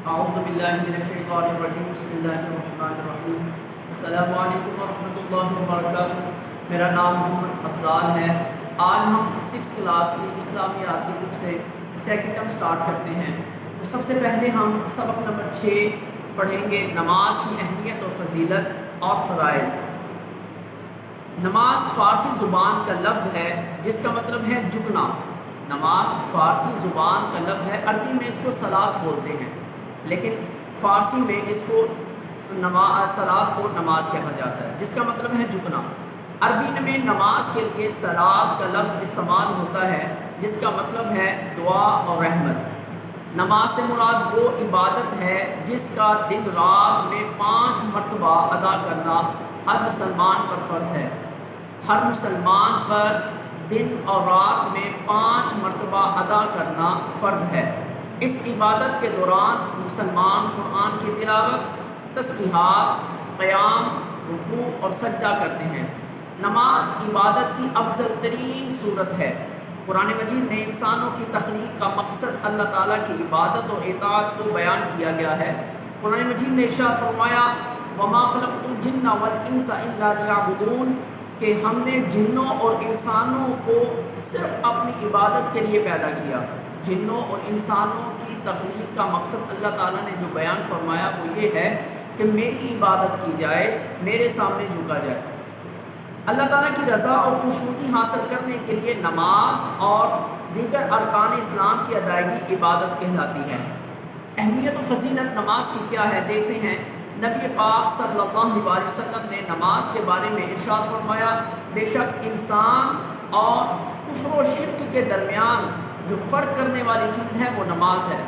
اعوذ باللہ من الشیطان الرجیم بسم اللہ الرحمن الرحیم السلام علیکم ورحمۃ اللہ وبرکاتہ۔ میرا نام محمد افضال ہے۔ آج ہم 6 کلاس کی اسلامیات کی بک سے سیکنڈ ٹرم سٹارٹ کرتے ہیں۔ تو سب سے پہلے ہم سبق نمبر 6 پڑھیں گے، نماز کی اہمیت اور فضیلت اور فرائض۔ نماز فارسی زبان کا لفظ ہے جس کا مطلب ہے جھکنا۔ نماز فارسی زبان کا لفظ ہے، عربی میں اس کو صلاۃ بولتے ہیں، لیکن فارسی میں اس کو صلاۃ کو نماز کہا جاتا ہے، جس کا مطلب ہے جھکنا۔ عربی میں نماز کے لیے صلاۃ کا لفظ استعمال ہوتا ہے جس کا مطلب ہے دعا اور رحمت۔ نماز سے مراد وہ عبادت ہے جس کا دن رات میں 5 مرتبہ ادا کرنا ہر مسلمان پر فرض ہے۔ ہر مسلمان پر دن اور رات میں 5 مرتبہ ادا کرنا فرض ہے۔ اس عبادت کے دوران مسلمان قرآن کی تلاوت، تسبیحات، قیام، رکوع اور سجدہ کرتے ہیں۔ نماز عبادت کی افضل ترین صورت ہے۔ قرآن مجید میں انسانوں کی تخلیق کا مقصد اللہ تعالیٰ کی عبادت اور اطاعت کو بیان کیا گیا ہے۔ قرآن مجید نے ارشاد فرمایا، وَمَا خَلَقْتُ الْجِنَّ وَالْإِنسَ إِلَّا لِيَعْبُدُونَ، کہ ہم نے جنوں اور انسانوں کو صرف اپنی عبادت کے لیے پیدا کیا۔ جنوں اور انسانوں کی تخلیق کا مقصد اللہ تعالیٰ نے جو بیان فرمایا وہ یہ ہے کہ میری عبادت کی جائے، میرے سامنے جھکا جائے۔ اللہ تعالیٰ کی رضا اور خوشنودی حاصل کرنے کے لیے نماز اور دیگر ارکان اسلام کی ادائیگی عبادت کہلاتی ہے۔ اہمیت و فضیلت نماز کی کیا ہے دیکھتے ہیں۔ نبی پاک صلی اللہ علیہ وسلم نے نماز کے بارے میں ارشاد فرمایا، بے شک انسان اور کفر و شرک کے درمیان جو فرق کرنے والی چیز ہے وہ نماز ہے۔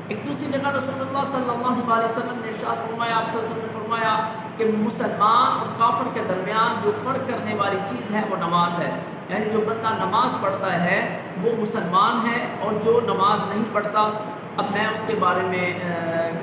ایک دوسری جگہ رسول اللہ صلی اللہ علیہ وسلم نے ارشاد فرمایا، آپ صلی اللہ علیہ وسلم نے فرمایا کہ مسلمان اور کافر کے درمیان جو فرق کرنے والی چیز ہے وہ نماز ہے۔ یعنی جو بندہ نماز پڑھتا ہے وہ مسلمان ہے، اور جو نماز نہیں پڑھتا، اب میں اس کے بارے میں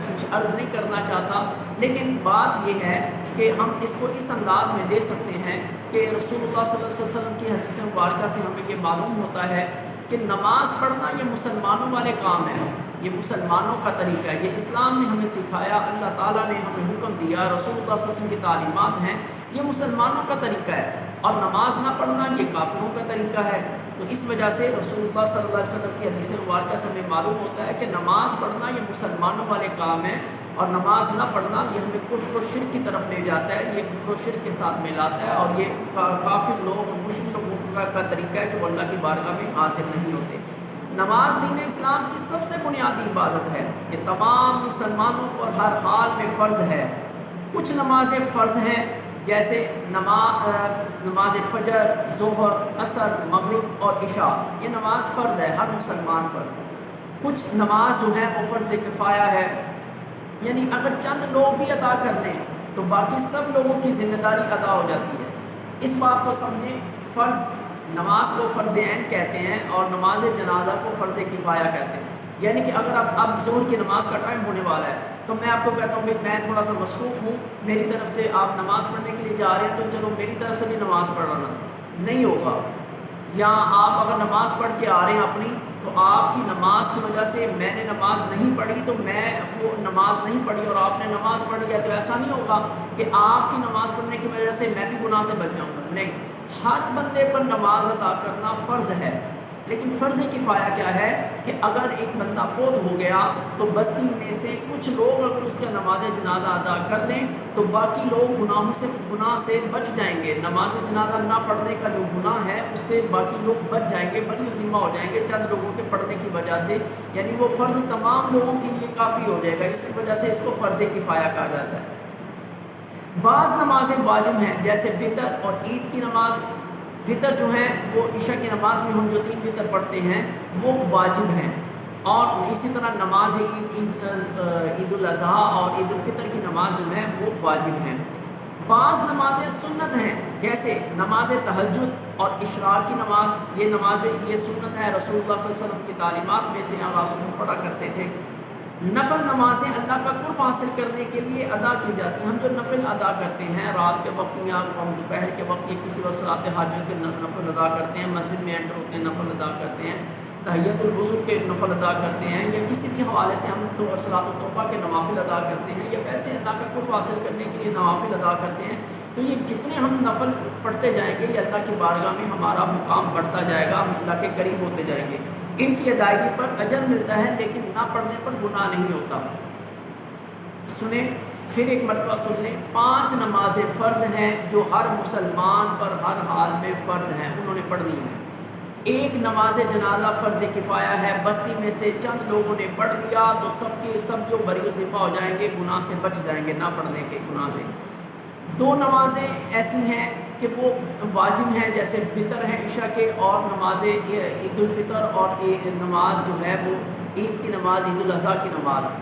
کچھ عرض نہیں کرنا چاہتا، لیکن بات یہ ہے کہ ہم اس کو اس انداز میں دے سکتے ہیں کہ رسول اللہ صلی اللہ علیہ وسلم کی حدیث مبارکہ سے ہمیں یہ معلوم ہوتا ہے کہ نماز پڑھنا یہ مسلمانوں والے کام ہے، یہ مسلمانوں کا طریقہ ہے، یہ اسلام نے ہمیں سکھایا، اللہ تعالیٰ نے ہمیں حکم دیا، رسول اللہ صلی اللہ علیہ وسلم کی تعلیمات ہیں، یہ مسلمانوں کا طریقہ ہے، اور نماز نہ پڑھنا یہ کافروں کا طریقہ ہے۔ تو اس وجہ سے رسول اللہ صلی اللہ علیہ وسلم کی حدیث مبارکہ سے ہمیں معلوم ہوتا ہے کہ نماز پڑھنا یہ مسلمانوں والے کام ہے، اور نماز نہ پڑھنا یہ ہمیں کفر و شرک کی طرف لے جاتا ہے، یہ کفر و شرک کے ساتھ ملاتا ہے، اور یہ کافر لوگ اور مشرک لوگوں کا طریقہ ہے کہ وہ اللہ کی بارگاہ میں حاضر نہیں ہوتے۔ نماز دین اسلام کی سب سے بنیادی عبادت ہے، یہ تمام مسلمانوں پر ہر حال میں فرض ہے۔ کچھ نمازیں فرض ہیں جیسے نماز فجر، ظہر، عصر، مغرب اور عشاء، یہ نماز فرض ہے ہر مسلمان پر۔ کچھ نماز جو ہے وہ فرض کفایہ ہے، یعنی اگر چند لوگ بھی ادا کر لیں تو باقی سب لوگوں کی ذمہ داری ادا ہو جاتی ہے۔ اس بات کو سمجھیں، فرض نماز کو فرض عین کہتے ہیں اور نماز جنازہ کو فرض کفایہ کہتے ہیں۔ یعنی کہ اگر اب ظہر کی نماز کا ٹائم ہونے والا ہے تو میں آپ کو کہتا ہوں میں تھوڑا سا مصروف ہوں، میری طرف سے آپ نماز پڑھنے کے لیے جا رہے ہیں تو چلو میری طرف سے بھی نماز پڑھنا نہیں ہوگا۔ یا آپ اگر نماز پڑھ کے آ رہے ہیں اپنی، تو آپ کی نماز کی وجہ سے میں نے نماز نہیں پڑھی تو میں وہ نماز نہیں پڑھی اور آپ نے نماز پڑھی ہے، تو ایسا نہیں ہوگا کہ آپ کی نماز پڑھنے کی وجہ سے میں بھی گناہ سے بچ جاؤں گا، نہیں، ہر بندے پر نماز ادا کرنا فرض ہے۔ لیکن فرض کفایہ کیا ہے کہ اگر ایک بندہ فوت ہو گیا تو بستی میں سے کچھ لوگ اگر اس کا نماز جنازہ ادا کر دیں تو باقی لوگ گناہ سے بچ جائیں گے۔ نماز جنازہ نہ پڑھنے کا جو گناہ ہے اس سے باقی لوگ بچ جائیں گے، بری ذمہ ہو جائیں گے چند لوگوں کے پڑھنے کی وجہ سے، یعنی وہ فرض تمام لوگوں کے لیے کافی ہو جائے گا، اس وجہ سے اس کو فرض کفایہ کہا جاتا ہے۔ بعض نمازیں واجب ہیں جیسے وطر اور عید کی نماز۔ وطر جو ہے وہ عشاء کی نماز میں ہم جو 3 وطر پڑھتے ہیں وہ واجب ہیں، اور اسی طرح نماز عید الاضحیٰ اور عید الفطر کی نماز جو ہے وہ واجب ہیں۔ بعض نمازیں سنت ہیں جیسے نماز تہجد اور اشراق کی نماز، یہ نمازیں یہ سنت ہے، رسول اللہ صلی اللہ علیہ وسلم کی تعلیمات میں سے آپ سے پڑھا کرتے تھے۔ نفل نمازیں اللہ کا قرب حاصل کرنے کے لیے ادا کی جاتی ہیں۔ ہم جو نفل ادا کرتے ہیں رات کے وقت یا ہم دوپہر کے وقت یا کسی وقت صلاۃ حاجت کے نفل ادا کرتے ہیں، مسجد میں انٹر ہوتے ہیں نفل ادا کرتے ہیں، تحیت الوضو کے نفل ادا کرتے ہیں یا کسی بھی حوالے سے ہم تو صلاۃ التوبہ کے نوافل ادا کرتے ہیں یا ویسے اللہ کا قرب حاصل کرنے کے لیے نوافل ادا کرتے ہیں، تو یہ جتنے ہم نفل پڑھتے جائیں گے یہ اللہ کی بارگاہ میں ہمارا مقام بڑھتا جائے گا، ہم اللہ کے قریب ہوتے جائیں گے۔ ان کی ادائیگی پر اجر ملتا ہے لیکن نہ پڑھنے پر گناہ نہیں ہوتا۔ سنیں پھر ایک مرتبہ سن لیں، 5 نمازیں فرض ہیں جو ہر مسلمان پر ہر حال میں فرض ہیں، انہوں نے پڑھنی ہے۔ ایک نماز جنازہ فرض کفایہ ہے، بستی میں سے چند لوگوں نے پڑھ لیا تو سب کے سب جو بری و ذمہ ہو جائیں گے، گناہ سے بچ جائیں گے، نہ پڑھنے کے گناہ سے۔ 2 نمازیں ایسی ہیں کہ وہ واجب ہیں، جیسے فطر ہے عشاء کے، اور نماز عید الفطر، اور نماز جو ہے وہ عید کی نماز، عید الاضحیٰ کی نماز۔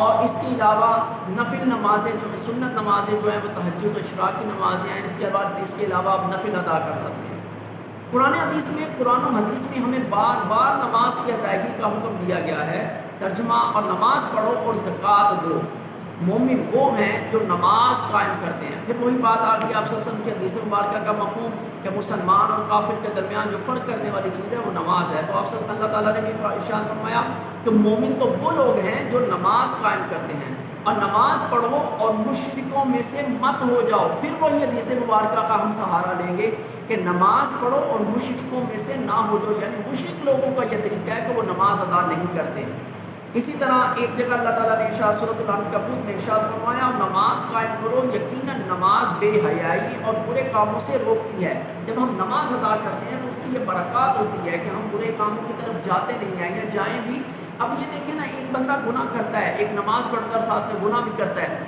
اور اس کے علاوہ نفل نمازیں جو ہیں، سنت نمازیں جو ہیں وہ تہجد و اشراق کی نمازیں ہیں، اس کے علاوہ آپ نفل ادا کر سکتے ہیں۔ قرآن و حدیث میں ہمیں بار بار نماز کی ادائیگی کا حکم دیا گیا ہے۔ ترجمہ: اور نماز پڑھو اور زکوٰۃ دو۔ مومن وہ ہیں جو نماز قائم کرتے ہیں۔ پھر وہی بات آ گئی آپ صلی اللہ علیہ وسلم کی حدیث مبارکہ کا مفہوم کہ مسلمان اور کافر کے درمیان جو فرق کرنے والی چیز ہے وہ نماز ہے، تو آپ صلی اللہ تعالیٰ نے بھی ارشاد فرمایا کہ مومن تو وہ لوگ ہیں جو نماز قائم کرتے ہیں، اور نماز پڑھو اور مشرکوں میں سے مت ہو جاؤ۔ پھر وہی حدیث مبارکہ کا ہم سہارا لیں گے کہ نماز پڑھو اور مشرکوں میں سے نہ ہو جاؤ، یعنی مشرک لوگوں کا یہ طریقہ ہے کہ وہ نماز ادا نہیں کرتے۔ اسی طرح ایک جگہ اللہ تعالیٰ نے ارشاد سورۃ العنکبوت میں ارشاد فرمایا، اور نماز قائم کرو، یقیناً نماز بے حیائی اور برے کاموں سے روکتی ہے۔ جب ہم نماز ادا کرتے ہیں تو اس کی یہ برکات ہوتی ہے کہ ہم برے کاموں کی طرف جاتے نہیں ہیں یا جائیں بھی۔ اب یہ دیکھیں نا، ایک بندہ گناہ کرتا ہے، ایک نماز پڑھ کر ساتھ میں گناہ بھی کرتا ہے،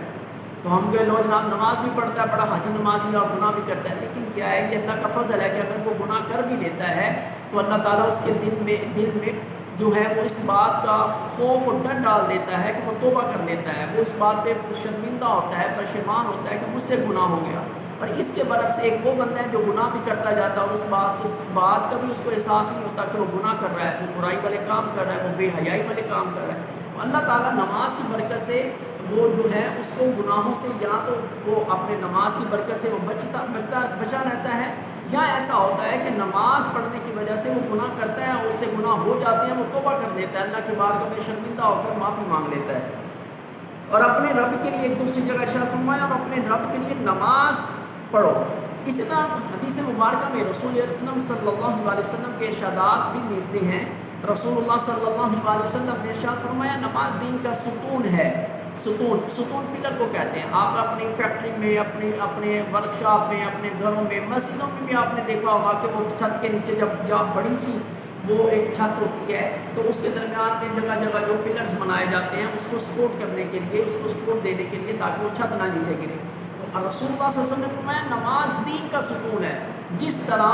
تو ہم کہے لو جناب نماز بھی پڑھتا ہے، بڑا حاجی نمازی اور گناہ بھی کرتا ہے، لیکن کیا ہے کہ اللہ کا فضل ہے کہ اگر وہ گناہ کر بھی لیتا ہے تو اللہ تعالیٰ اس کے دل میں جو ہے وہ اس بات کا خوف اور ڈر ڈال دیتا ہے کہ وہ توبہ کر لیتا ہے، وہ اس بات پہ شرمندہ ہوتا ہے، پریشان ہوتا ہے کہ مجھ سے گناہ ہو گیا۔ اور اس کے برعکس ایک وہ بندہ ہے جو گناہ بھی کرتا جاتا ہے اور اس بات کا بھی اس کو احساس نہیں ہوتا کہ وہ گناہ کر رہا ہے، وہ برائی والے کام کر رہا ہے، وہ بے حیائی والے کام کر رہا ہے۔ اللہ تعالیٰ نماز کی برکت سے وہ جو ہے اس کو گناہوں سے، یا تو وہ اپنے نماز کی برکت سے وہ بچا رہتا ہے، یا ایسا ہوتا ہے کہ نماز پڑھنے کی وجہ سے وہ گناہ کرتا ہے اور اس سے گناہ ہو جاتے ہیں، وہ توبہ کر لیتا ہے، اللہ کی بارگاہ میں شرمندہ ہو کر معافی مانگ لیتا ہے اور اپنے رب کے لیے ایک دوسری جگہ ارشاد فرمایا، اور اپنے رب کے لیے نماز پڑھو۔ اسی طرح حدیث مبارکہ میں رسول اکرم صلی اللہ علیہ وسلم کے ارشادات بھی ملتے ہیں۔ رسول اللہ صلی اللہ علیہ وسلم نے ارشاد فرمایا، نماز دین کا ستون ہے۔ ستون پلر کو کہتے ہیں۔ آپ اپنی فیکٹری میں، اپنے ورک شاپ میں، اپنے گھروں میں، مسجدوں میں بھی آپ نے دیکھا ہوگا کہ وہ چھت کے نیچے جب بڑی سی وہ ایک چھت ہوتی ہے تو اس کے درمیان میں جگہ جگہ جو پلرز بنائے جاتے ہیں اس کو سپورٹ کرنے کے لیے، اس کو سپورٹ دینے کے لیے تاکہ وہ چھت نہ نیچے گرے۔ تو رسول اللہ صلی اللہ علیہ وسلم نے فرمایا نماز دین کا ستون ہے۔ جس طرح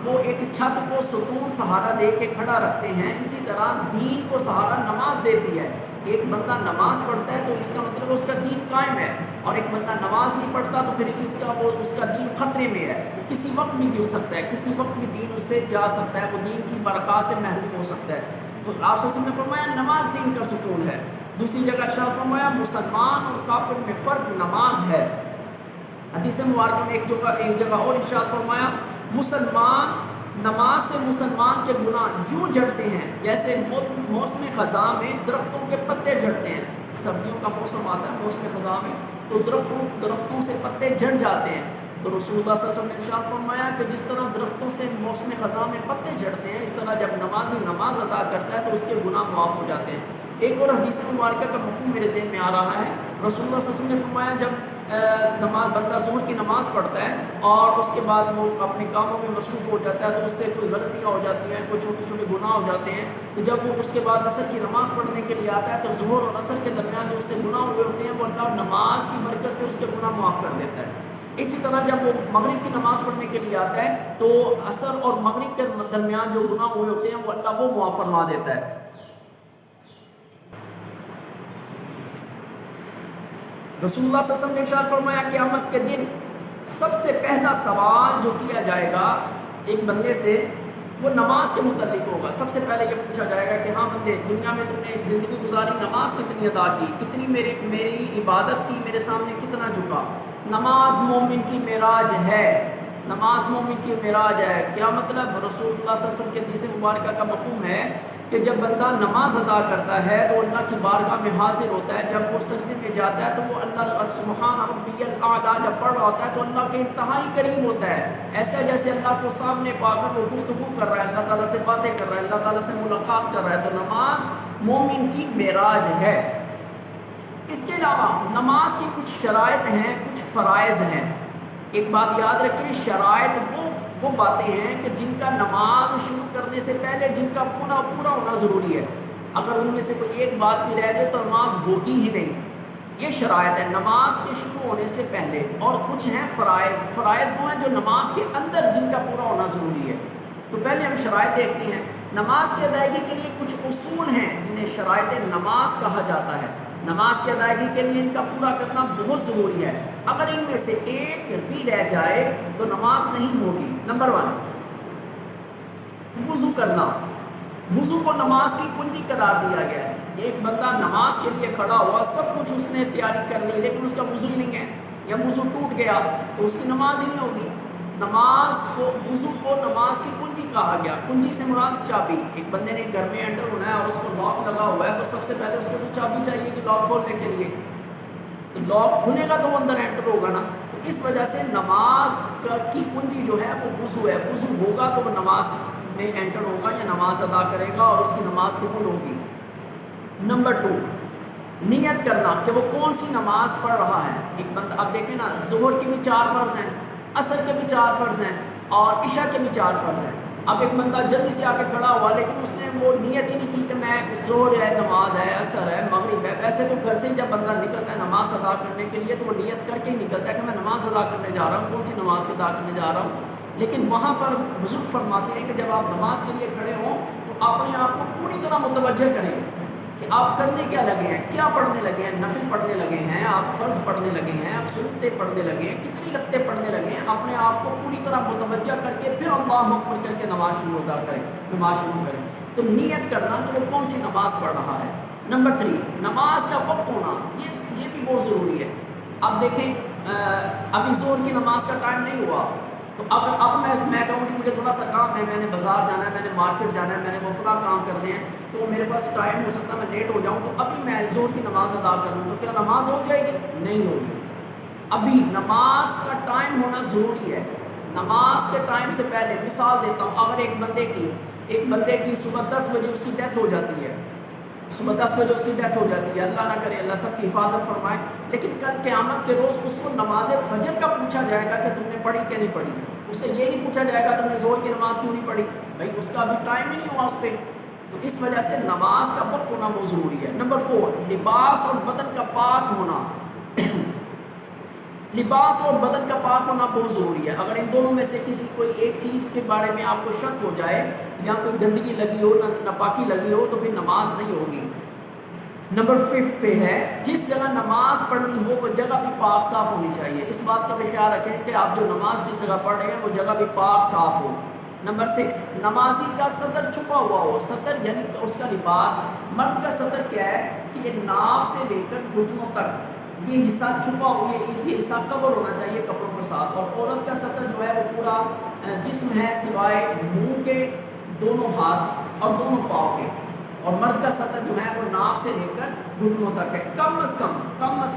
وہ ایک چھت کو ستون سہارا دے کے کھڑا رکھتے ہیں، اسی طرح دین کو سہارا نماز دیتی ہے۔ ایک بندہ نماز پڑھتا ہے تو اس کا مطلب اس کا دین قائم ہے، اور ایک بندہ نماز نہیں پڑھتا تو پھر اس کا دین خطرے میں ہے، وہ کسی وقت بھی گر سکتا ہے، کسی وقت بھی دین اس سے جا سکتا ہے، وہ دین کی برکات سے محروم ہو سکتا ہے۔ تو آپ صلی اللہ علیہ وسلم نے فرمایا نماز دین کا ستون ہے۔ دوسری جگہ ارشاد فرمایا مسلمان اور کافر میں فرق نماز ہے۔ حدیث مبارکہ میں ایک جگہ اور ارشاد فرمایا نماز سے مسلمان کے گناہ یوں جھڑتے ہیں جیسے موسم خزاں میں درختوں کے پتے جھڑتے ہیں۔ سردیوں کا موسم آتا ہے موسم خزاں میں، تو درختوں سے پتے جھڑ جاتے ہیں۔ تو رسول اللہ صلی اللہ علیہ وسلم نے ارشاد فرمایا کہ جس طرح درختوں سے موسم خزاں میں پتے جھڑتے ہیں، اس طرح جب نمازی نماز ادا کرتا ہے تو اس کے گناہ معاف ہو جاتے ہیں۔ ایک اور حدیث مبارکہ کا مفہوم میرے ذہن میں آ رہا ہے۔ رسول اللہ صلی اللہ علیہ وسلم نے فرمایا جب بندہ ظہر کی نماز پڑھتا ہے اور اس کے بعد وہ اپنے کاموں میں مصروف ہو جاتا ہے تو اس سے کوئی غلطیاں ہو جاتی ہیں، کوئی چھوٹے چھوٹے گناہ ہو جاتے ہیں، تو جب وہ اس کے بعد عصر کی نماز پڑھنے کے لیے آتا ہے تو ظہر اور عصر کے درمیان جو اس سے گناہ ہوئے ہوتے ہیں وہ اللہ نماز کی برکت سے اس کے گناہ معاف کر دیتا ہے۔ اسی طرح جب وہ مغرب کی نماز پڑھنے کے لیے آتا ہے تو عصر اور مغرب کے درمیان جو گناہ ہوئے ہوتے ہیں وہ اللہ وہ معاف فرما دیتا ہے۔ رسول اللہ صلی اللہ علیہ وسلم نے ارشاد فرمایا قیامت کے دن سب سے پہلا سوال جو کیا جائے گا ایک بندے سے وہ نماز کے متعلق ہوگا۔ سب سے پہلے یہ پوچھا جائے گا کہ ہاں بندے دنیا میں تم نے ایک زندگی گزاری، نماز کتنی ادا کی، کتنی میری عبادت کی، میرے سامنے کتنا جھکا۔ نماز مومن کی معراج ہے، نماز مومن کی معراج ہے۔ کیا مطلب؟ رسول اللہ صلی اللہ علیہ وسلم کے حدیث مبارکہ کا مفہوم ہے کہ جب بندہ نماز ادا کرتا ہے تو اللہ کی بارگاہ میں حاضر ہوتا ہے، جب وہ سجدے میں جاتا ہے تو وہ اللہ سبحان ربی الاعلیٰ جب پڑھ رہا ہوتا ہے تو اللہ کے انتہائی قریب ہوتا ہے، ایسا جیسے اللہ کو سامنے پا کر وہ گفتگو کر رہا ہے، اللہ تعالیٰ سے باتیں کر رہا ہے، اللہ تعالیٰ سے ملاقات کر رہا ہے۔ تو نماز مومن کی معراج ہے۔ اس کے علاوہ نماز کی کچھ شرائط ہیں، کچھ فرائض ہیں۔ ایک بات یاد رکھیں، شرائط وہ باتیں ہیں کہ جن کا نماز شروع کرنے سے پہلے جن کا پورا ہونا ضروری ہے، اگر ان میں سے کوئی ایک بات بھی رہ جائے تو نماز ہوگی ہی نہیں۔ یہ شرائط ہے نماز کے شروع ہونے سے پہلے۔ اور کچھ ہیں فرائض وہ ہیں جو نماز کے اندر جن کا پورا ہونا ضروری ہے۔ تو پہلے ہم شرائط دیکھتے ہیں۔ نماز کی ادائیگی کے لیے کچھ اصول ہیں جنہیں شرائط نماز کہا جاتا ہے۔ نماز کی ادائیگی کے لیے ان کا پورا کرنا بہت ضروری ہے، اگر ان میں سے ایک بھی رہ جائے تو نماز نہیں ہوگی۔ نمبر 1، وضو کرنا۔ وضو کو نماز کی کنجی قرار دیا گیا ہے۔ ایک بندہ نماز کے لیے کھڑا ہوا، سب کچھ اس نے تیاری کر لی، لیکن اس کا وضو ہی نہیں ہے یا وضو ٹوٹ گیا تو اس کی نماز ہی نہیں ہوگی۔ وضو کو نماز کی کنجی کہا گیا۔ کنجی سے مراد چابی۔ ایک بندے نے گھر میں انٹر ہونا ہے اور اس کو لاک لگا ہوا ہے تو سب سے پہلے اس کو تو چابی چاہیے کہ لاک کھولنے کے لیے، تو لاک کھلے گا تو وہ اندر انٹر ہوگا نا۔ تو اس وجہ سے نماز کی کنجی جو ہے وہ وضو ہے۔ وضو ہوگا تو وہ نماز میں انٹر ہوگا یا نماز ادا کرے گا اور اس کی نماز قبول ہوگی۔ نمبر 2، نیت کرنا کہ وہ کون سی نماز پڑھ رہا ہے۔ ایک بندہ، اب دیکھیں نا، ظہر کے بھی 4 فرض ہیں، عصر کے بھی 4 فرض ہیں اور عشاء کے بھی 4 فرض ہیں۔ اب ایک بندہ جلدی سے آ کے کھڑا ہوا لیکن اس نے وہ نیت ہی نہیں کی کہ میں ظہر ہے، نماز ہے، عصر ہے، مغرب ہے۔ ویسے تو گھر سے جب بندہ نکلتا ہے نماز ادا کرنے کے لیے تو وہ نیت کر کے ہی نکلتا ہے کہ میں نماز ادا کرنے جا رہا ہوں، کون سی نماز ادا کرنے جا رہا ہوں۔ لیکن وہاں پر بزرگ فرماتے ہیں کہ جب آپ نماز کے لیے کھڑے ہوں تو اپنے آپ کو پوری طرح متوجہ کریں کہ آپ کرنے کیا لگے ہیں، کیا پڑھنے لگے ہیں۔ نفل پڑھنے لگے ہیں، آپ فرض پڑھنے لگے ہیں، آپ سنتیں پڑھنے لگے ہیں، کتنی رکعتیں پڑھنے لگے ہیں۔ اپنے آپ کو پوری طرح متوجہ کر کے پھر اللہ اکبر کر کے نماز شروع کریں۔ تو نیت کرنا کہ وہ کون سی نماز پڑھ رہا ہے۔ نمبر 3، نماز کا وقت ہونا، یہ بھی بہت ضروری ہے۔ اب دیکھیں، ابھی ظہر کی نماز کا ٹائم نہیں ہوا تو اگر اب میں کہوں کہ مجھے تھوڑا سا کام ہے، میں نے بازار جانا ہے، میں نے مارکیٹ جانا ہے، میں نے وہ فلاں کام کرنے ہیں، تو میرے پاس ٹائم ہو سکتا ہے میں لیٹ ہو جاؤں، تو ابھی میں ظہر کی نماز ادا کر لوں تو کیا نماز ہو جائے گی؟ نہیں ہوگی۔ ابھی نماز کا ٹائم ہونا ضروری ہے۔ نماز کے ٹائم سے پہلے مثال دیتا ہوں، اگر ایک بندے کی صبح 10 بجے اس کی ڈیتھ ہو جاتی ہے، صبح 10 بجے اس کی ڈیتھ ہو جاتی ہے، اللہ نہ کرے، اللہ سب کی حفاظت فرمائے، لیکن کل قیامت کے روز اس کو نماز فجر کا پوچھا جائے گا کہ تم نے پڑھی کہ نہیں پڑھی۔ اس سے یہ نہیں پوچھا جائے گا تم نے ظہر کی نماز کیوں نہیں پڑھی، بھائی اس کا ابھی ٹائم ہی نہیں ہوا اس پہ۔ تو اس وجہ سے نماز کا وقت ہونا بہت ضروری ہے۔ نمبر 4، لباس اور بدن کا پاک ہونا۔ لباس اور بدن کا پاک ہونا بہت ضروری ہے۔ اگر ان دونوں میں سے کسی کوئی ایک چیز کے بارے میں آپ کو شک ہو جائے یا کوئی گندگی لگی ہو، ناپاکی لگی ہو، تو پھر نماز نہیں ہوگی۔ نمبر 5 پہ ہے، جس جگہ نماز پڑھنی ہو وہ جگہ بھی پاک صاف ہونی چاہیے۔ اس بات کا بھی خیال رکھیں کہ آپ جو نماز جس جگہ پڑھ رہے ہیں وہ جگہ بھی پاک صاف ہو۔ نمبر 6، نمازی کا سطر چھپا ہوا ہو۔ سطر یعنی اس کا لباس، مرد کا سطر کیا ہے کہ یہ ناف سے لے کر گھٹنوں تک یہ حصہ چھپا ہوا، یہ حصہ کور ہونا چاہیے کپڑوں کے ساتھ۔ اور عورت کا سطر جو ہے وہ پورا جسم ہے سوائے منہ کے، دونوں ہاتھ اور دونوں پاؤں کے۔ اور مرد کا سطر جو ہے وہ ناف سے لے کر گھٹنوں تک ہے۔ کم از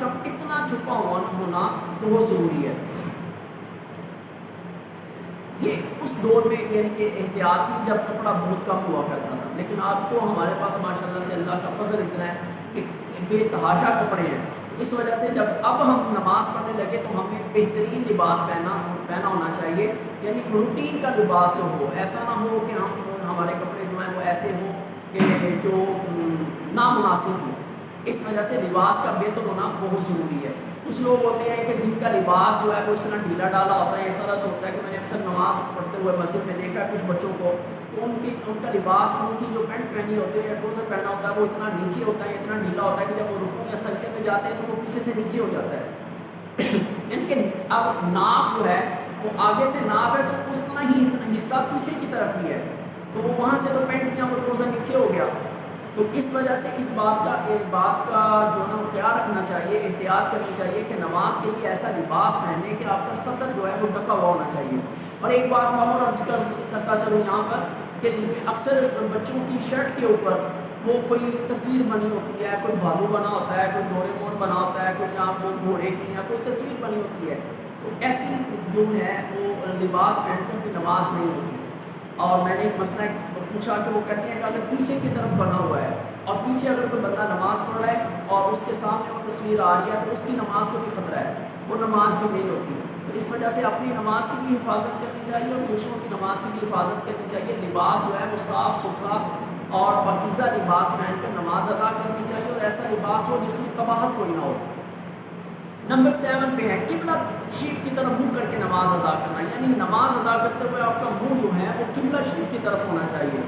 کم اتنا چھپا ہونا تو وہ ضروری ہے۔ یہ اس دور میں یعنی کہ احتیاطی جب کپڑا بہت کم ہوا کرتا تھا، لیکن آج تو ہمارے پاس ماشاءاللہ سے اللہ کا فضل اتنا ہے کہ بے تحاشا کپڑے ہیں۔ اس وجہ سے جب اب ہم نماز پڑھنے لگے تو ہمیں بہترین لباس پہنا ہونا چاہیے، یعنی روٹین کا لباس جو ہو، ایسا نہ ہو کہ ہمارے کپڑے جو ہیں وہ ایسے ہوں کہ جو نامناسب ہوں۔ اس وجہ سے لباس کا بہتر ہونا بہت ضروری ہے۔ کچھ لوگ ہوتے ہیں کہ جن کا لباس جو ہے وہ اس طرح ڈھیلا ڈالا ہوتا ہے، اس طرح سے ہوتا ہے کہ میں نے اکثر نماز پڑھتے ہوئے مسجد میں دیکھا ہے کچھ بچوں کو، ان کا لباس، ان کی جو پینٹ پہنی ہوتی ہے یا ٹروزر پہنا ہوتا ہے وہ اتنا نیچے ہوتا ہے، اتنا ڈھیلا ہوتا ہے کہ جب وہ رکوع یا سجدے میں جاتے ہیں تو وہ پیچھے سے نیچے ہو جاتا ہے۔ ان کے اب ناف جو ہے وہ آگے سے ناف ہے تو اس طرح ہی اتنا حصہ پیچھے کی طرف بھی ہے، تو وہ وہاں سے تو پینٹ یا وہ ٹروزر نیچے ہو گیا۔ تو اس وجہ سے اس بات کا جو ہے خیال رکھنا چاہیے، احتیاط کرنی چاہیے کہ نماز کے لیے ایسا لباس پہنے کہ آپ کا سطر جو ہے وہ ڈھکا ہوا ہونا چاہیے۔ اور ایک بات میں اور عرض کرتا چلوں یہاں پر کہ اکثر بچوں کی شرٹ کے اوپر وہ کوئی تصویر بنی ہوتی ہے، کوئی بھالو بنا ہوتا ہے، کوئی ڈوریمون بنا ہوتا ہے، کوئی یہاں وہ گھوڑے کی یا کوئی تصویر بنی ہوتی ہے، تو ایسی جو ہے وہ لباس پہن کر کی نماز نہیں ہوتی۔ اور میں نے ایک مسئلہ پوچھا کہ وہ کہتے ہیں کہ اگر پیچھے کی طرف بنا ہوا ہے اور پیچھے اگر کوئی بندہ نماز پڑھ رہا ہے اور اس کے سامنے وہ تصویر آ رہی ہے تو اس کی نماز کو بھی خطرہ ہے، وہ نماز بھی نہیں ہوتی۔ تو اس وجہ سے اپنی نماز کی بھی حفاظت کرنی چاہیے اور دوسروں کی نماز کی بھی حفاظت کرنی چاہیے۔ لباس جو ہے وہ صاف ستھرا اور پاکیزہ لباس پہن کر نماز ادا کرنی چاہیے، اور ایسا لباس ہو جس میں قباحت کوئی نہ ہو۔ نمبر 7 پہ ہے قبلہ شریف کی طرف منہ کر کے نماز ادا کرنا، یعنی نماز ادا کرتے ہوئے آپ کا منہ جو ہے وہ قبلہ شریف کی طرف ہونا چاہیے۔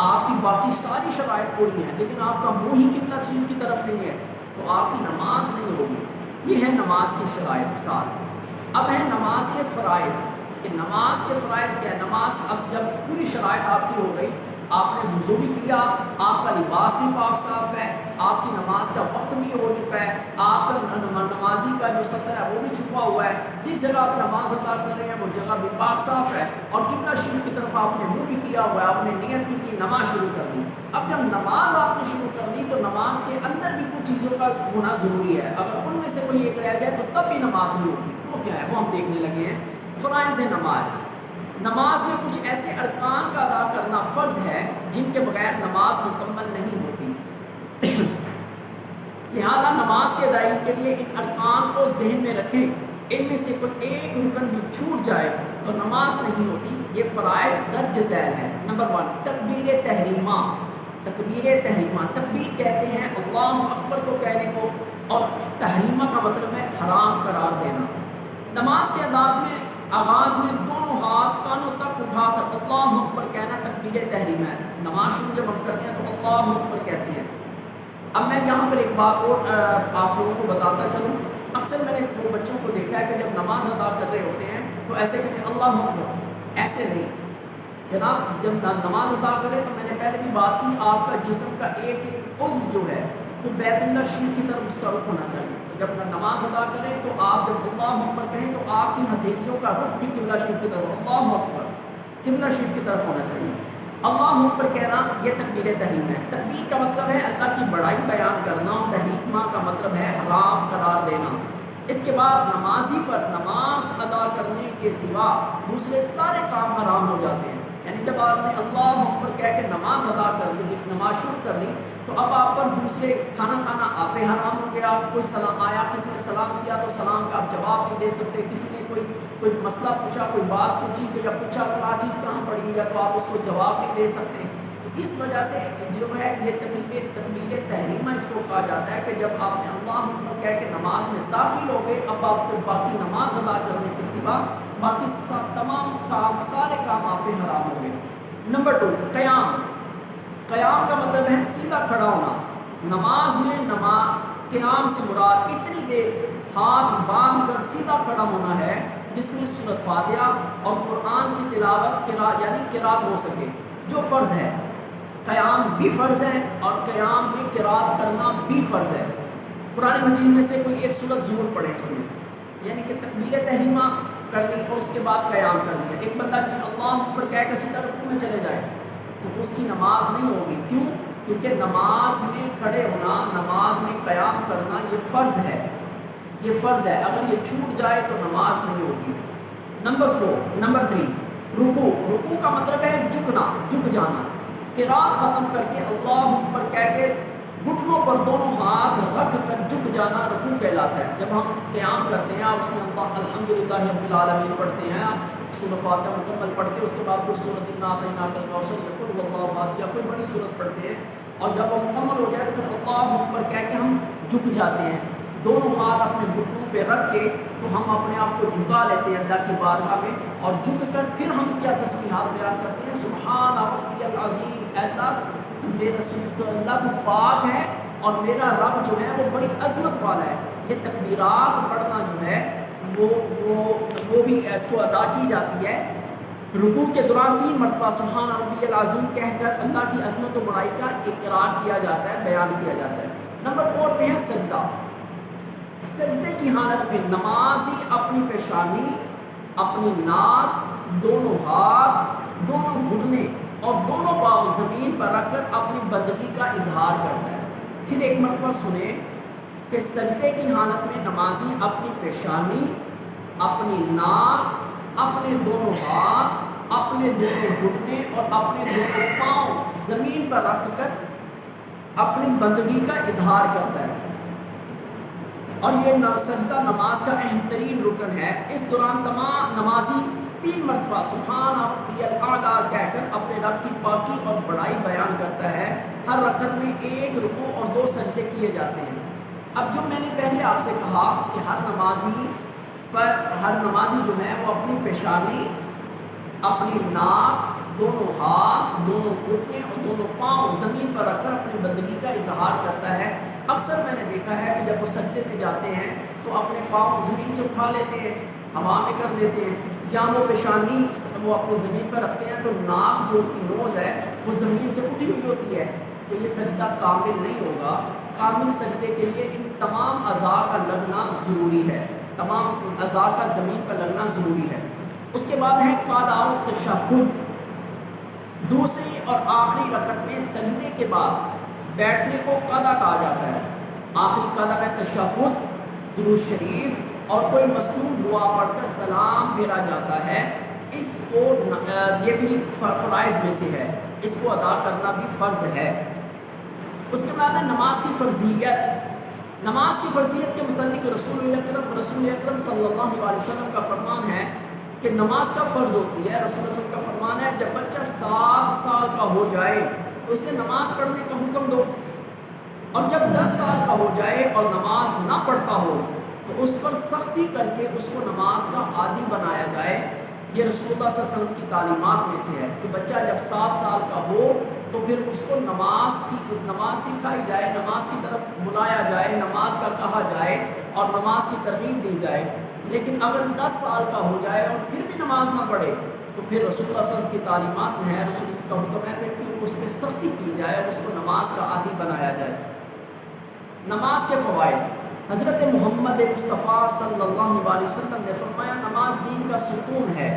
آپ کی باقی ساری شرائط پوری ہیں لیکن آپ کا منہ ہی قبلہ شریف کی طرف نہیں ہے تو آپ کی نماز نہیں ہوگی۔ یہ ہے نماز کی شرائط 7۔ اب ہے نماز کے فرائض، کہ نماز کے فرائض کیا ہے۔ نماز اب جب پوری شرائط آپ کی ہو گئی، آپ نے وضو بھی کیا، آپ کا لباس بھی پاک صاف ہے، آپ کی نماز کا وقت بھی ہو چکا ہے، آپ کا نمازی کا جو سطر ہے وہ بھی چھپا ہوا ہے، جس جگہ آپ نماز ادا کر رہے ہیں وہ جگہ بھی پاک صاف ہے، اور قبلہ شریف کی طرف آپ نے منہ بھی کیا ہوا ہے، آپ نے نیت بھی کی، نماز شروع کر دی۔ اب جب نماز آپ نے شروع کر دی تو نماز کے اندر بھی کچھ چیزوں کا ہونا ضروری ہے، اگر ان میں سے کوئی ایک رہ جائے تو تب بھی نماز نہیں ہوگی۔ وہ کیا ہے وہ ہم دیکھنے لگے ہیں۔ فرائض نماز، نماز میں کچھ ایسے ارکان کا ادا کرنا فرض ہے جن کے بغیر نماز مکمل نہیں ہوتی، لہذا نماز کے ادائیگی کے لیے ان ارکان کو ذہن میں رکھیں، ان میں سے کوئی ایک رکن بھی چھوٹ جائے تو نماز نہیں ہوتی۔ یہ فرائض درج ذیل ہے۔ نمبر 1 تکبیر تحریمہ، تکبیر تحریمہ، تکبیر کہتے ہیں اللہ اکبر کو کہنے کو، اور تحریمہ کا مطلب ہے حرام قرار دینا۔ نماز کے انداز میں آغاز میں دونوں ہاتھ کانوں تک اٹھا کر اللہ اکبر کہنا تکبیر تحریم ہے۔ نماز شروع جب ہم کرتے ہیں تو اللہ اکبر کہتے ہیں۔ اب میں یہاں پر ایک بات اور آپ لوگوں کو بتاتا چلوں، اکثر میں نے وہ بچوں کو دیکھا ہے کہ جب نماز ادا کر رہے ہوتے ہیں تو ایسے کہتے ہیں اللہ اکبر، ایسے نہیں جناب۔ جب نماز ادا کرے تو میں نے پہلے بھی بات کی، آپ کا جسم کا ایک ایک عضو جو ہے وہ بیت اللہ شریف کی طرف اس کا رخ ہونا چاہیے۔ جب نماز ادا کریں تو آپ جب اللہ اکبر کہیں تو آپ کی ہتھیلیوں کا رخ بھی قبلہ شریف کی طرف، اللہ اکبر قبلہ شریف کی طرف ہونا چاہیے۔ اللہ اکبر کہنا یہ تکبیر تحریم ہے۔ تکبیر کا مطلب ہے اللہ کی بڑائی بیان کرنا، اور تحریمہ کا مطلب ہے حرام قرار دینا۔ اس کے بعد نمازی پر نماز ادا کرنے کے سوا دوسرے سارے کام حرام ہو جاتے ہیں۔ یعنی جب آپ نے اللہ اکبر کہہ کے نماز ادا کر لی، نماز شروع کر لی، تو اب آپ پر دوسرے کھانا کھانا آپ پہ حرام ہو گیا۔ کوئی سلام آیا، کسی نے سلام کیا تو سلام کا آپ جواب نہیں دے سکتے، کسی نے کوئی مسئلہ پوچھا، کوئی بات پوچھی تو یا پوچھا فلاں چیز کہاں پڑی ہے تو آپ اس کو جواب نہیں دے سکتے۔ تو اس وجہ سے جو ہے یہ تکبیر تحریمہ اس کو کہا جاتا ہے کہ جب آپ نے اللہ اکبر کہہ کے نماز میں داخل ہو گئے، اب آپ کو باقی نماز ادا کرنے کے سوا باقی تمام کام، سارے کام آپ پہ حرام ہو گئے۔ نمبر 2 قیام، قیام کا مطلب ہے سیدھا کھڑا ہونا۔ نماز میں قیام سے مراد اتنی دیر ہاتھ باندھ کر سیدھا کھڑا ہونا ہے جس میں سورۃ فاتحہ اور قرآن کی تلاوت یعنی قرات ہو سکے، جو فرض ہے۔ قیام بھی فرض ہے اور قیام میں قرات کرنا بھی فرض ہے۔ قرآن مجید میں سے کوئی ایک سورت ضرور پڑھے اس میں، یعنی کہ تکبیر تحریمہ کر لی اور اس کے بعد قیام کر لیا۔ ایک بندہ جس میں اللہ اکبر کہہ کے سیدھا رکوع میں چلے جائے تو اس کی نماز نہیں ہوگی۔ کیوں؟ کیونکہ نماز میں کھڑے ہونا، نماز میں قیام کرنا یہ فرض ہے، یہ فرض ہے۔ اگر یہ چھوٹ جائے تو نماز نہیں ہوگی۔ نمبر 3 رکوع، رکوع کا مطلب ہے جھکنا، جھک جانا۔ قرات ختم کر کے اللہ اکبر کہہ کے گھٹنوں پر دونوں ہاتھ رکھ کر جھک جانا رکوع کہلاتا ہے۔ جب ہم قیام کرتے ہیں اور اس میں اللہ الحمدللہ رب العالمین پڑھتے ہیں، سورۃ فاتحہ مکمل پڑھ کے اس کے بعد کوئی سورۃ انا اعطیناک الکوثر یا قل هو اللہ احد یا کوئی بڑی سورت پڑھتے ہیں، اور جب وہ مکمل ہو جائے تو پھر اللہ اکبر کہہ کے ہم جھک جاتے ہیں، دونوں ہاتھ اپنے گھٹنوں پہ رکھ کے تو ہم اپنے آپ کو جھکا لیتے ہیں اللہ کی بارگاہ میں، اور جھک کر پھر ہم کیا تسبیحات بیان کرتے ہیں، سبحان ربی العظیم، اللہ تو پاک ہے اور میرا رب جو ہے وہ بڑی عظمت والا ہے۔ یہ تکبیرات پڑھنا جو ہے وہ بھی اس کو ادا کی جاتی ہے۔ رکوع کے دوران 3 مرتبہ سبحان ربی العظیم کہہ کر اللہ کی عظمت و بڑائی کا اقرار کیا جاتا ہے، بیان کیا جاتا ہے۔ نمبر 4 پہ ہے سجدہ۔ سجدے کی حالت میں نمازی اپنی پیشانی، اپنی ناک، دونوں ہاتھ، دونوں گھٹنے اور دونوں پاؤں زمین پر رکھ کر اپنی بندگی کا اظہار کرتا ہے۔ پھر ایک مرتبہ سنیں کہ سجدے کی حالت میں نمازی اپنی پیشانی، اپنی ناک، اپنے دونوں ہاتھ، اپنے دونوں گھٹنے اور اپنے دونوں پاؤں زمین پر رکھ کر اپنی بندگی کا اظہار کرتا ہے، اور یہ سجدہ نماز کا اہم ترین رکن ہے۔ اس دوران تمام نمازی 3 مرتبہ سبحان ربی الاعلیٰ کہہ کر اپنے رب کی پاکی اور بڑائی بیان کرتا ہے۔ ہر رکعت میں 1 رکوع اور 2 سجدے کیے جاتے ہیں۔ اب جو میں نے پہلے آپ سے کہا کہ ہر نمازی جو ہے وہ اپنی پیشانی، اپنی ناک، دونوں ہاتھ، دونوں گھٹنے اور دونوں پاؤں زمین پر رکھ کر اپنی بندگی کا اظہار کرتا ہے۔ اکثر میں نے دیکھا ہے کہ جب وہ سجدے پہ جاتے ہیں تو اپنے پاؤں زمین سے اٹھا لیتے ہیں، ہوا میں کر لیتے ہیں، یا وہ پیشانی وہ اپنی زمین پر رکھتے ہیں تو ناک جو کی نوز ہے وہ زمین سے اٹھی ہوئی ہوتی ہے، تو یہ سجدہ کامل نہیں ہوگا۔ کامل سجدے کے لیے ان تمام اعضاء کا لگنا ضروری ہے، تمام اعضاء کا زمین پر لگنا ضروری ہے۔ اس کے بعد ہے قضاء التشہد۔ دوسری اور آخری رکعت میں سجدے کے بعد بیٹھنے کو قضا کہا جاتا ہے۔ آخری قضا ہے تشہد، درود شریف اور کوئی مصنون دعا پڑھ کر سلام پھیرا جاتا ہے۔ اس کو یہ بھی فرائض میں سے ہے، اس کو ادا کرنا بھی فرض ہے۔ اس کے بعد ہے نماز کی فرضیت۔ نماز کی فرضیت کے متعلق رسول اکرم صلی اللہ علیہ وسلم کا فرمان ہے کہ نماز کا فرض ہوتی ہے۔ رسول اللہ علیہ وسلم کا فرمان ہے جب بچہ 7 سال کا ہو جائے تو اسے نماز پڑھنے کا حکم دو، اور جب 10 سال کا ہو جائے اور نماز نہ پڑھتا ہو تو اس پر سختی کر کے اس کو نماز کا عادی بنایا جائے۔ یہ رسول اللہ صلی اللہ علیہ وسلم کی تعلیمات میں سے ہے کہ بچہ جب 7 سال کا ہو تو پھر اس کو نماز سکھائی جائے، نماز کی طرف بلایا جائے، نماز کا کہا جائے اور نماز کی ترغیب دی جائے۔ لیکن اگر 10 سال کا ہو جائے اور پھر بھی نماز نہ پڑھے تو پھر رسول اللہ صلی اللہ علیہ وسلم کی تعلیمات میں ہے، رسول کا حکم ہے کہ اس پہ سختی کی جائے اور اس کو نماز کا عادی بنایا جائے۔ نماز کے فوائد۔ حضرت محمد مصطفیٰ صلی اللہ علیہ وسلم نے فرمایا نماز دین کا ستون ہے،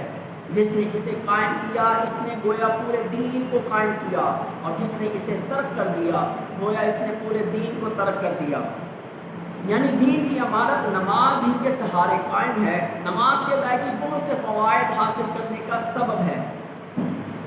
جس نے اسے قائم کیا اس نے گویا پورے دین کو قائم کیا، اور جس نے اسے ترک کر دیا گویا اس نے پورے دین کو ترک کر دیا۔ یعنی دین کی عمارت نماز ہی کے سہارے قائم ہے۔ نماز کے ادائیگی بہت سے فوائد حاصل کرنے کا سبب ہے۔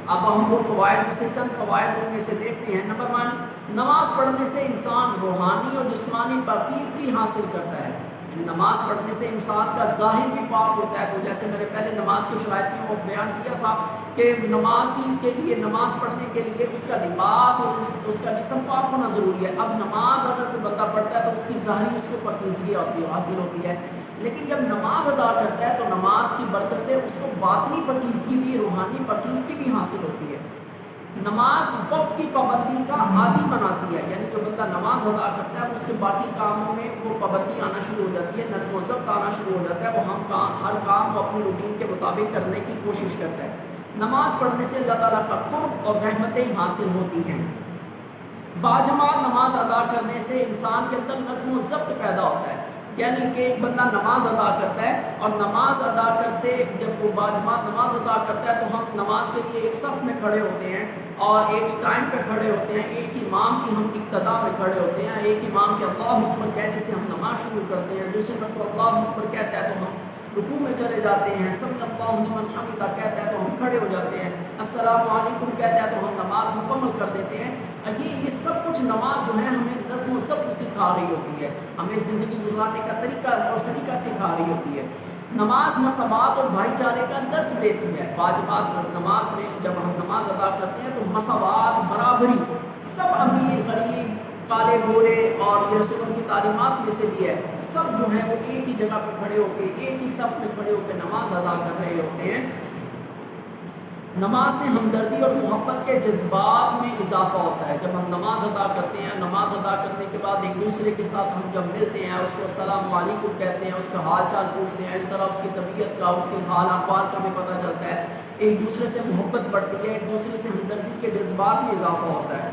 اب ہم وہ فوائد میں سے چند فوائد ان میں سے دیکھتے ہیں۔ نمبر 1، نماز پڑھنے سے انسان روحانی اور جسمانی پاکیزگی حاصل کرتا ہے۔ نماز پڑھنے سے انسان کا ظاہر بھی پاک ہوتا ہے۔ تو جیسے میں نے پہلے نماز کی شرائط میں وہ بیان کیا تھا کہ نمازی کے لیے نماز پڑھنے کے لیے اس کا لباس اور اس کا جسم پاک ہونا ضروری ہے۔ اب نماز اگر کوئی بندہ پڑھتا ہے تو اس کی ظاہری اس کو پاکیزگی حاصل ہوتی ہے، لیکن جب نماز ادا کرتا ہے تو نماز کی برکت سے اس کو باطنی پاکیزگی بھی، روحانی پاکیزگی بھی حاصل ہوتی ہے۔ نماز وقت کی پابندی کا عادی بناتی ہے، یعنی جو بندہ نماز ادا کرتا ہے اس کے باقی کاموں میں وہ پابندی آنا شروع ہو جاتی ہے، نظم و ضبط آنا شروع ہو جاتا ہے، وہ ہر کام کو اپنی روٹین کے مطابق کرنے کی کوشش کرتا ہے۔ نماز پڑھنے سے اللہ تعالیٰ کا قرب اور رحمتیں حاصل ہوتی ہیں۔ باجماعت نماز ادا کرنے سے انسان کے اندر نظم و ضبط پیدا ہوتا ہے، یعنی کہ ایک بندہ نماز ادا کرتا ہے اور نماز ادا کرتے جب وہ باجماعت نماز ادا کرتا ہے تو ہم نماز کے لیے ایک صف میں کھڑے ہوتے ہیں اور ایک ٹائم پہ کھڑے ہوتے ہیں، ایک امام کی ہم ابتدا میں کھڑے ہوتے ہیں، ایک امام کے اللہ اکبر کہنے سے ہم نماز شروع کرتے ہیں، دوسرے مرتبہ اللہ اکبر کہتا ہے تو ہم رکوع میں چلے جاتے ہیں، سمع اللہ لمن حمدہ کہتا ہے تو ہم کھڑے ہو جاتے ہیں، السلام علیکم کہتا ہے تو ہم نماز مکمل کر دیتے ہیں۔ یہ سب کچھ نماز جو ہے ہمیں نظم و ضبط سکھا رہی ہوتی ہے، ہمیں زندگی گزارنے کا طریقہ اور سلیقہ سکھا رہی ہوتی ہے۔ نماز مساوات اور بھائی چارے کا درس دیتی ہے۔ واجبات نماز میں جب ہم نماز ادا کرتے ہیں تو مساوات، برابری، سب امیر غریب کالے گورے، اور یہ رسول کی تعلیمات میں سے بھی ہے، سب جو ہیں وہ ایک ہی جگہ پہ کھڑے ہو کے ایک ہی صف میں کھڑے ہو کے نماز ادا کر رہے ہوتے ہیں۔ نماز سے ہمدردی اور محبت کے جذبات میں اضافہ ہوتا ہے۔ جب ہم نماز ادا کرتے ہیں، نماز ادا کرنے کے بعد ایک دوسرے کے ساتھ ہم جب ملتے ہیں، اس کو السلام علیکم کہتے ہیں، اس کا حال چال پوچھتے ہیں، اس طرح اس کی طبیعت کا، اس کے حال احوال کا ہمیں پتہ چلتا ہے، ایک دوسرے سے محبت بڑھتی ہے، ایک دوسرے سے ہمدردی کے جذبات میں اضافہ ہوتا ہے۔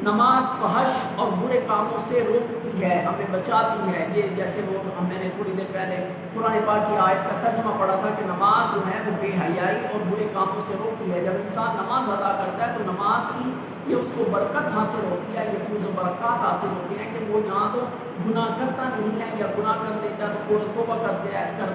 نماز فحش اور برے کاموں سے روکتی ہے، ہمیں بچاتی ہے۔ یہ جیسے وہ میں نے تھوڑی دیر پہلے قرآن پاک کی آیت کا ترجمہ پڑھا تھا کہ نماز جو ہے وہ بے حیائی اور برے کاموں سے روکتی ہے۔ جب انسان نماز ادا کرتا ہے تو نماز کی یہ اس کو برکت حاصل ہوتی ہے، یہ فیض و برکات حاصل ہوتی ہیں کہ وہ یہاں تو گناہ کرتا نہیں ہے، یا گناہ کر دیتا ہے تو فوراً توبہ کر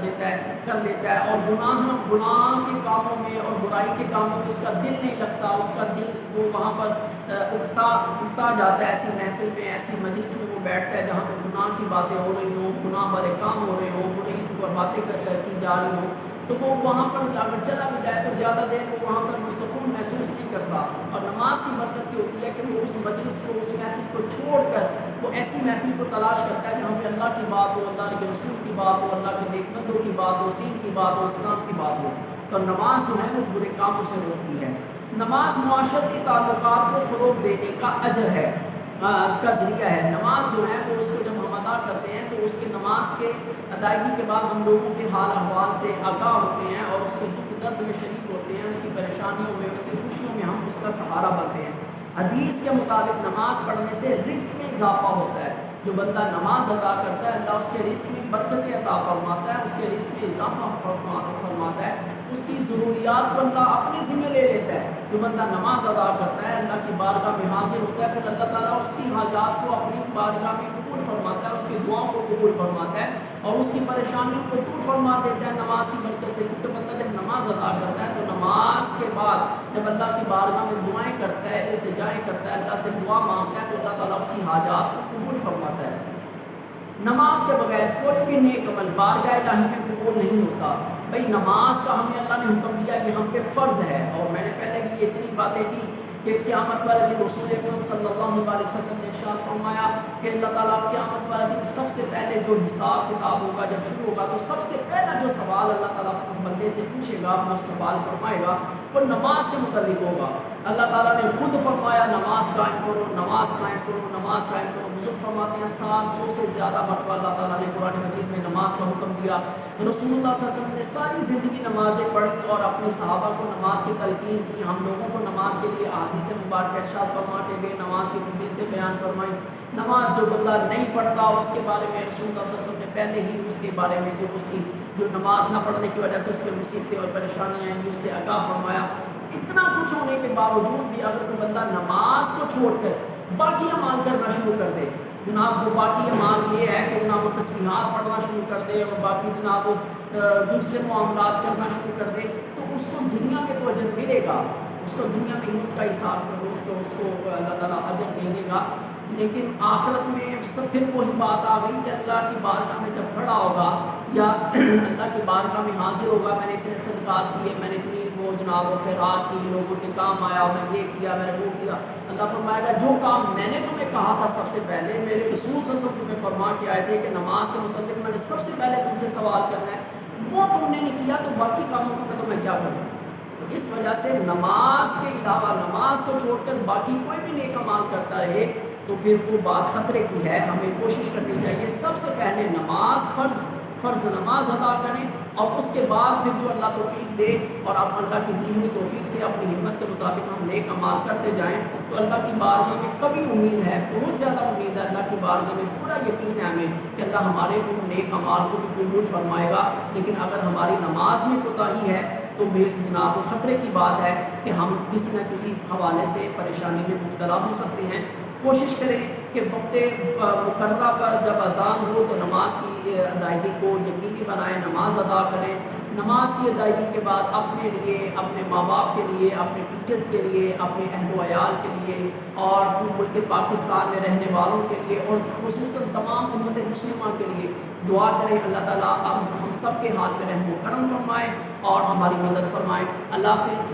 دیتا ہے اور گناہ کے کاموں میں اور برائی کے کاموں میں اس کا دل نہیں لگتا، اس کا دل وہ وہاں پر اٹھتا جاتا ہے۔ ایسی محفل میں، ایسی مجلس میں وہ بیٹھتا ہے جہاں پہ گناہ کی باتیں ہو رہی ہوں، گناہ والے کام ہو رہے ہوں، بری باتیں کی جا رہی ہوں، تو وہ وہاں پر اگر چلا بھی جائے تو زیادہ دیر وہ وہاں پر سکون محسوس نہیں کرتا۔ اور نماز کی برکت یہ ہوتی ہے کہ وہ اس مجلس کو، اس محفل کو چھوڑ کر وہ ایسی محفل کو تلاش کرتا ہے جہاں پہ اللہ کی بات ہو، اللہ کے رسول کی بات ہو، اللہ کے نیک بندوں کی بات ہو، دین کی بات ہو، اسلام کی بات ہو۔ تو نماز جو ہے وہ برے کاموں سے روکتی ہے۔ نماز معاشرتی تعلقات کو فروغ دینے کا اجر ہے، کا ذریعہ ہے۔ نماز جو ہے وہ اس کو جب ہم ادا کرتے ہیں تو اس کے نماز کے ادائیگی کے بعد ہم لوگوں کے حال احوال سے آگاہ ہوتے ہیں اور اس کے دکھ درد میں شریک ہوتے ہیں، اس کی پریشانیوں میں، اس کی خوشیوں میں ہم اس کا سہارا بنتے ہیں۔ حدیث کے مطابق نماز پڑھنے سے رزق میں اضافہ ہوتا ہے۔ جو بندہ نماز ادا کرتا ہے اللہ اس کے رزق میں برکت عطا فرماتا ہے، اس کے رزق میں اضافہ فرماتا ہے، اس کی ضروریات کو اللہ اپنے ذمہ لے لیتا ہے۔ جو بندہ نماز ادا کرتا ہے اللہ کی بارگاہ میں حاضر ہوتا ہے، پھر اللہ تعالیٰ اس کی حاجات کو اپنی بارگاہ میں قبول فرماتا ہے، اس کی دعاؤں کو قبول فرماتا ہے اور اس کی پریشانیوں کو دور فرما دیتا ہے نماز کی برکت سے۔ کیونکہ بندہ جب نماز ادا کرتا ہے تو نماز کے بعد جب اللہ کی بارگاہ میں دعائیں کرتا ہے، التجائیں کرتا ہے، اللہ سے دعا مانگتا ہے تو اللہ تعالیٰ اس کی حاجات کو قبول فرماتا ہے۔ نماز کے بغیر کوئی بھی نیک عمل بارگاہ الہی میں قبول نہیں ہوتا۔ بھئی نماز کا ہمیں اللہ نے حکم دیا کہ ہم پہ فرض ہے، اور میں نے پہلے بھی یہ اتنی باتیں کی کہ قیامت والے دن رسول اکرم صلی اللہ علیہ وسلم نے ارشاد فرمایا کہ اللہ تعالیٰ قیامت والے دن سب سے پہلے جو حساب کتاب ہوگا، جب شروع ہوگا تو سب سے پہلا جو سوال اللہ تعالیٰ بندے سے پوچھے گا، جو سوال فرمائے گا وہ نماز کے متعلق ہوگا۔ اللہ تعالیٰ نے خود فرمایا نماز قائم کرو، نماز قائم کرو، نماز قائم کرو۔ بزرگ فرماتے ہیں 700 سے زیادہ مرتبہ اللہ تعالیٰ نے قرآن مجید میں نماز کا حکم دیا۔ رسول اللہ صلی اللہ علیہ وسلم نے ساری زندگی نمازیں پڑھی اور اپنے صحابہ کو نماز کی تلقین کی، ہم لوگوں کو نماز کے لیے احادیث مبارکہ ارشاد فرما کے گئے، نماز کی فضیلتیں بیان فرمائیں۔ نماز جو بندہ نہیں پڑھتا اس کے بارے میں رسول اللہ صلی اللہ علیہ وسلم نے پہلے ہی اس کے بارے میں جو نماز نہ پڑھنے کی وجہ سے اس کے مصیبتیں اور پریشانیاں ہیں اس سے آگاہ فرمایا۔ اتنا کچھ ہونے کے باوجود بھی اگر کوئی بندہ نماز کو چھوڑ کر باقی اعمال کرنا شروع کر دے، جناب وہ باقی اعمال یہ ہے کہ جناب وہ تسبیحات پڑھنا شروع کر دے اور باقی جناب وہ دوسرے معاملات کرنا شروع کر دے، تو اس کو دنیا میں تو اجر ملے گا، اس کو دنیا میں ہی اس کا حساب اس کو اللہ تعالیٰ اجر دے دے گا، لیکن آخرت میں سب پھر وہی بات آ گئی کہ اللہ کی بارگاہ میں جب کھڑا ہوگا یا اللہ کی بارگاہ میں حاضر ہوگا، میں نے اتنے صدقات کیے، میں نے اتنی وہ جناب و خیرات کی، لوگوں کے کام آیا، میں یہ کیا، میں نے وہ کیا، اللہ فرمائے گا جو کام میں نے تمہیں کہا تھا سب سے پہلے، میرے رسول صلی اللہ علیہ وسلم تمہیں فرما کے آئے تھے کہ نماز کے متعلق میں نے سب سے پہلے تم سے سوال کرنا ہے، وہ تم نے نہیں کیا، تو باقی کاموں کو میں تمہیں کیا کروں۔ تو اس وجہ سے نماز کے علاوہ نماز کو چھوڑ کر باقی کوئی بھی نیک اعمال کرتا رہے تو پھر وہ بات خطرے کی ہے۔ ہمیں کوشش کرنی چاہیے سب سے پہلے نماز فرض نماز ادا کریں، اور اس کے بعد پھر جو اللہ توفیق دے اور آپ اللہ کی دی ہوئی توفیق سے اپنی ہمت کے مطابق ہم نیک اعمال کرتے جائیں تو اللہ کی بارگاہ میں کبھی امید ہے، بہت زیادہ امید ہے، اللہ کی بارگاہ میں پورا یقین ہے ہمیں کہ اللہ ہمارے ان نیک اعمال کو بھی قبول فرمائے گا۔ لیکن اگر ہماری نماز میں کوتاہی ہے تو پھر جناب خطرے کی بات ہے کہ ہم کسی نہ کسی حوالے سے پریشانی میں مبتلا ہو سکتے ہیں۔ کوشش کریں کہ وقت مقررہ پر جب اذان ہو تو نماز کی ادائیگی کو یقینی بنائیں، نماز ادا کریں۔ نماز کی ادائیگی کے بعد اپنے لیے، اپنے ماں باپ کے لیے، اپنے ٹیچرز کے لیے، اپنے اہل و عیال کے لیے اور ملک پاکستان میں رہنے والوں کے لیے اور خصوصاً تمام امت مسلمہ کے لیے دعا کریں۔ اللہ تعالیٰ ہم سب کے ہاتھ میں رحم و کرم فرمائے اور ہماری مدد فرمائے۔ اللہ حافظ۔